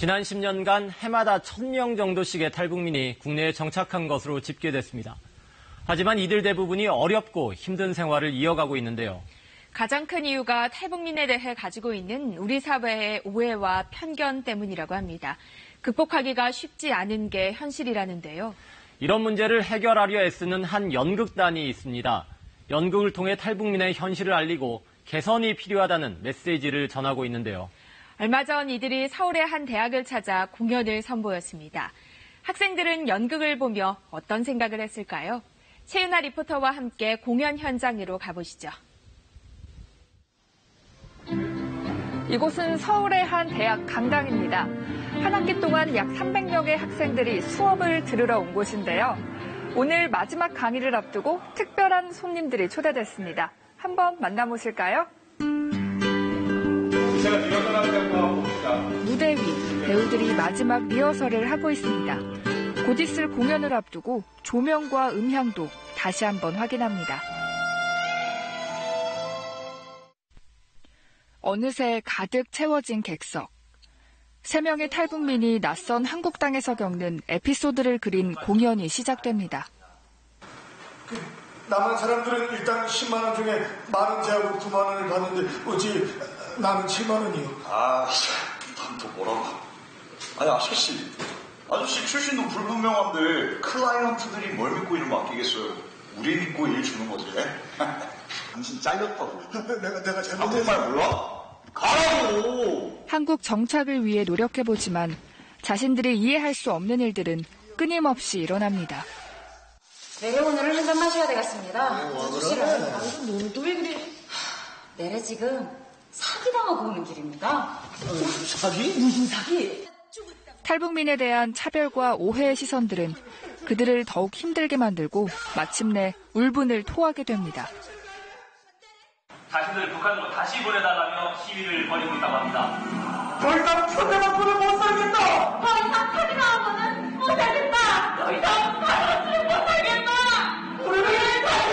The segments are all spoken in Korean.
지난 10년간 해마다 1,000명 정도씩의 탈북민이 국내에 정착한 것으로 집계됐습니다. 하지만 이들 대부분이 어렵고 힘든 생활을 이어가고 있는데요. 가장 큰 이유가 탈북민에 대해 가지고 있는 우리 사회의 오해와 편견 때문이라고 합니다. 극복하기가 쉽지 않은 게 현실이라는데요. 이런 문제를 해결하려 애쓰는 한 연극단이 있습니다. 연극을 통해 탈북민의 현실을 알리고 개선이 필요하다는 메시지를 전하고 있는데요. 얼마 전 이들이 서울의 한 대학을 찾아 공연을 선보였습니다. 학생들은 연극을 보며 어떤 생각을 했을까요? 최윤아 리포터와 함께 공연 현장으로 가보시죠. 이곳은 서울의 한 대학 강당입니다. 한 학기 동안 약 300명의 학생들이 수업을 들으러 온 곳인데요. 오늘 마지막 강의를 앞두고 특별한 손님들이 초대됐습니다. 한번 만나보실까요? 무대 위 배우들이 마지막 리허설을 하고 있습니다. 곧 있을 공연을 앞두고 조명과 음향도 다시 한번 확인합니다. 어느새 가득 채워진 객석. 3명의 탈북민이 낯선 한국 땅에서 겪는 에피소드를 그린 공연이 시작됩니다. 남한 사람들은 일단 10만 원 중에 만 원 제하고 9만 원을 받는데 어찌 나는 7만 원이요. 난 또 뭐라고. 아니 아저씨 출신도 불분명한데 클라이언트들이 뭘 믿고 일을 맡기겠어요. 우리 믿고 일 주는 거지. 당신 잘렸다고. 내가 잘못했어. 한국말 몰라? 가라고! 한국 정착을 위해 노력해보지만 자신들이 이해할 수 없는 일들은 끊임없이 일어납니다. 내래 오늘은 한잔 마셔야 되겠습니다. 너도 왜 그래? 내래 지금 사기당하고 오는 길입니다. 사기? 무슨 사기? 탈북민에 대한 차별과 오해의 시선들은 그들을 더욱 힘들게 만들고 마침내 울분을 토하게 됩니다. 자신들을 북한으로 다시 보내달라며 시위를 벌이고 있다고 합니다. 더 이상 편대만큼은 못 살겠다! 더 이상 사기당하고는 못 살겠다! 더 이상 가만히 못 살겠다! 우리를 다시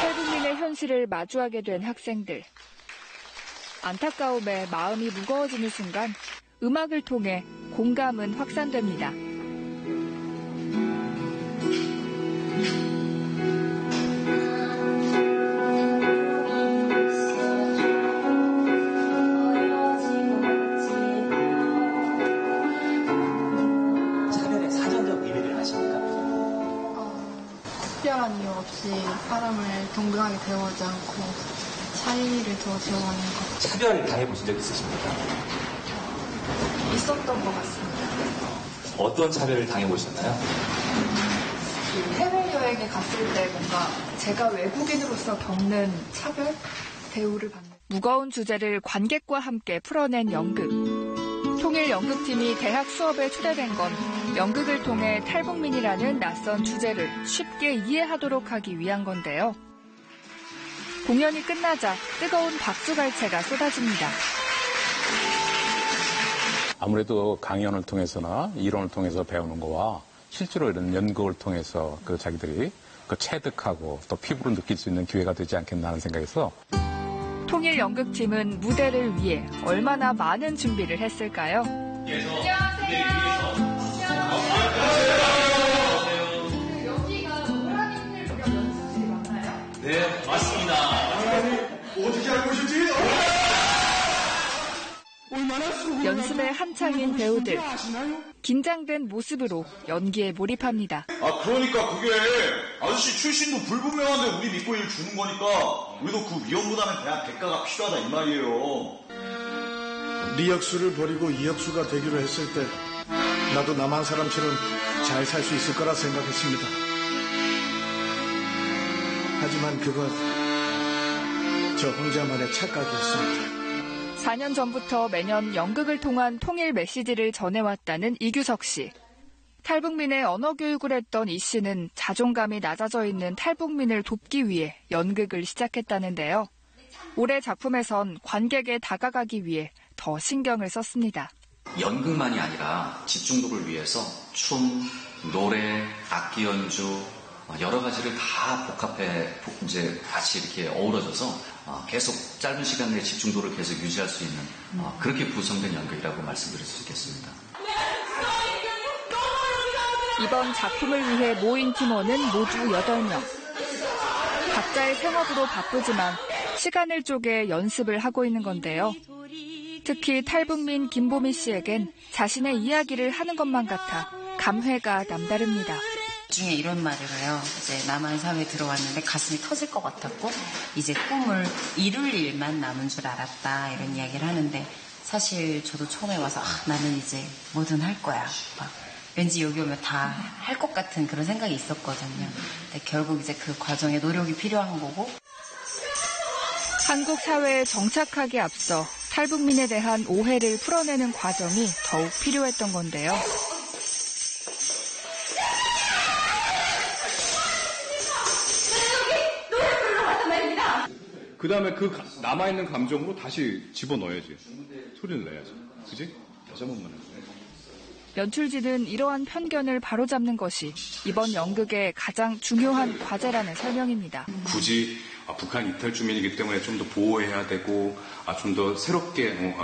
탈북민의 현실을 마주하게 된 학생들. 안타까움에 마음이 무거워지는 순간 음악을 통해 공감은 확산됩니다. 차별의 사전적 이해를 하십니까? 특별한 이유 없이 사람을 동등하게 대우하지 않고 차이를 더 지어가는 것. 차별 당해보신 적 있으십니까? 있었던 것 같습니다. 어떤 차별을 당해보셨나요? 해외여행에 갔을 때 뭔가 제가 외국인으로서 겪는 차별? 대우를 받는. 무거운 주제를 관객과 함께 풀어낸 연극. 통일연극팀이 대학 수업에 초대된 건 연극을 통해 탈북민이라는 낯선 주제를 쉽게 이해하도록 하기 위한 건데요. 공연이 끝나자 뜨거운 박수갈채가 쏟아집니다. 아무래도 강연을 통해서나 이론을 통해서 배우는 거와 실제로 이런 연극을 통해서 자기들이 체득하고 또 피부로 느낄 수 있는 기회가 되지 않겠나 하는 생각에서 통일연극팀은 무대를 위해 얼마나 많은 준비를 했을까요? 네, 맞습니다. 어떻게 알고 오셨지? 연습에 한창인 배우들. 긴장된 모습으로 연기에 몰입합니다. 그러니까 그게 아저씨 출신도 불분명한데 우리 믿고 일 주는 거니까 우리도 그 위험보다는 대한 대가가 필요하다 이 말이에요. 리역수를 버리고 이역수가 되기로 했을 때 나도 남한 사람처럼 잘 살 수 있을 거라 생각했습니다. 하지만 그건 저 혼자만의 착각이었습니다. 4년 전부터 매년 연극을 통한 통일 메시지를 전해왔다는 이규석 씨. 탈북민의 언어 교육을 했던 이 씨는 자존감이 낮아져 있는 탈북민을 돕기 위해 연극을 시작했다는데요. 올해 작품에선 관객에 다가가기 위해 더 신경을 썼습니다. 연극만이 아니라 집중독을 위해서 춤, 노래, 악기 연주 여러 가지를 다 복합해 이제 같이 이렇게 어우러져서 계속 짧은 시간 내에 집중도를 계속 유지할 수 있는 그렇게 구성된 연극이라고 말씀드릴 수 있겠습니다. 이번 작품을 위해 모인 팀원은 모두 8명. 각자의 생업으로 바쁘지만 시간을 쪼개 연습을 하고 있는 건데요. 특히 탈북민 김보미 씨에겐 자신의 이야기를 하는 것만 같아 감회가 남다릅니다. 중에 이런 말을 해요. 이제 남한 사회에 들어왔는데 가슴이 터질 것 같았고 이제 꿈을 이룰 일만 남은 줄 알았다 이런 이야기를 하는데 사실 저도 처음에 와서 나는 이제 뭐든 할 거야. 막 왠지 여기 오면 다 할 것 같은 그런 생각이 있었거든요. 근데 결국 이제 그 과정에 노력이 필요한 거고. 한국 사회에 정착하기 앞서 탈북민에 대한 오해를 풀어내는 과정이 더욱 필요했던 건데요. 그 다음에 그 남아있는 감정으로 다시 집어넣어야지. 소리를 내야지. 그지? 다시 한 번만 해줘. 연출진은 이러한 편견을 바로잡는 것이 이번 연극의 가장 중요한 과제라는 설명입니다. 굳이 북한 이탈 주민이기 때문에 좀 더 보호해야 되고 좀 더 새롭게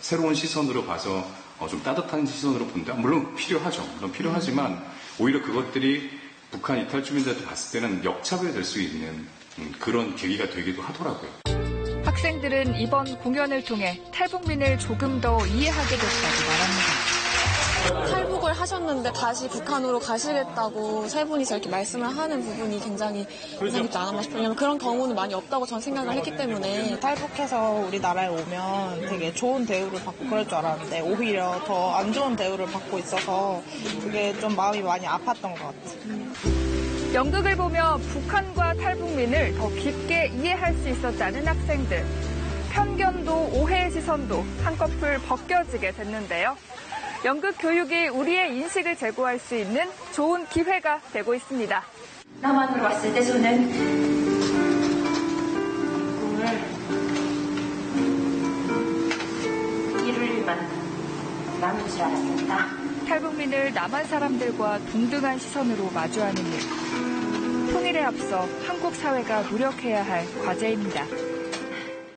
새로운 시선으로 봐서 좀 따뜻한 시선으로 본다. 물론 필요하죠. 물론 필요하지만 오히려 그것들이 북한 이탈 주민들한테 봤을 때는 역차별이 될 수 있는 그런 계기가 되기도 하더라고요. 학생들은 이번 공연을 통해 탈북민을 조금 더 이해하게 됐다고 말합니다. 탈북을 하셨는데 다시 북한으로 가시겠다고 세 분이서 이렇게 말씀을 하는 부분이 굉장히 인상 깊지 않았나 싶어요. 왜냐면 그런 경우는 많이 없다고 저는 생각을 했기 때문에. 탈북해서 우리나라에 오면 되게 좋은 대우를 받고 그럴 줄 알았는데 오히려 더 안 좋은 대우를 받고 있어서 그게 좀 마음이 많이 아팠던 것 같아요. 연극을 보며 북한과 탈북민을 더 깊게 이해할 수 있었다는 학생들. 편견도 오해의 시선도 한꺼풀 벗겨지게 됐는데요. 연극 교육이 우리의 인식을 제고할 수 있는 좋은 기회가 되고 있습니다. 남한으로 왔을 때 저는 꿈을 이룰 일만 남은 줄 알았습니다. 탈북민을 남한 사람들과 동등한 시선으로 마주하는 일. 통일에 앞서 한국 사회가 노력해야 할 과제입니다.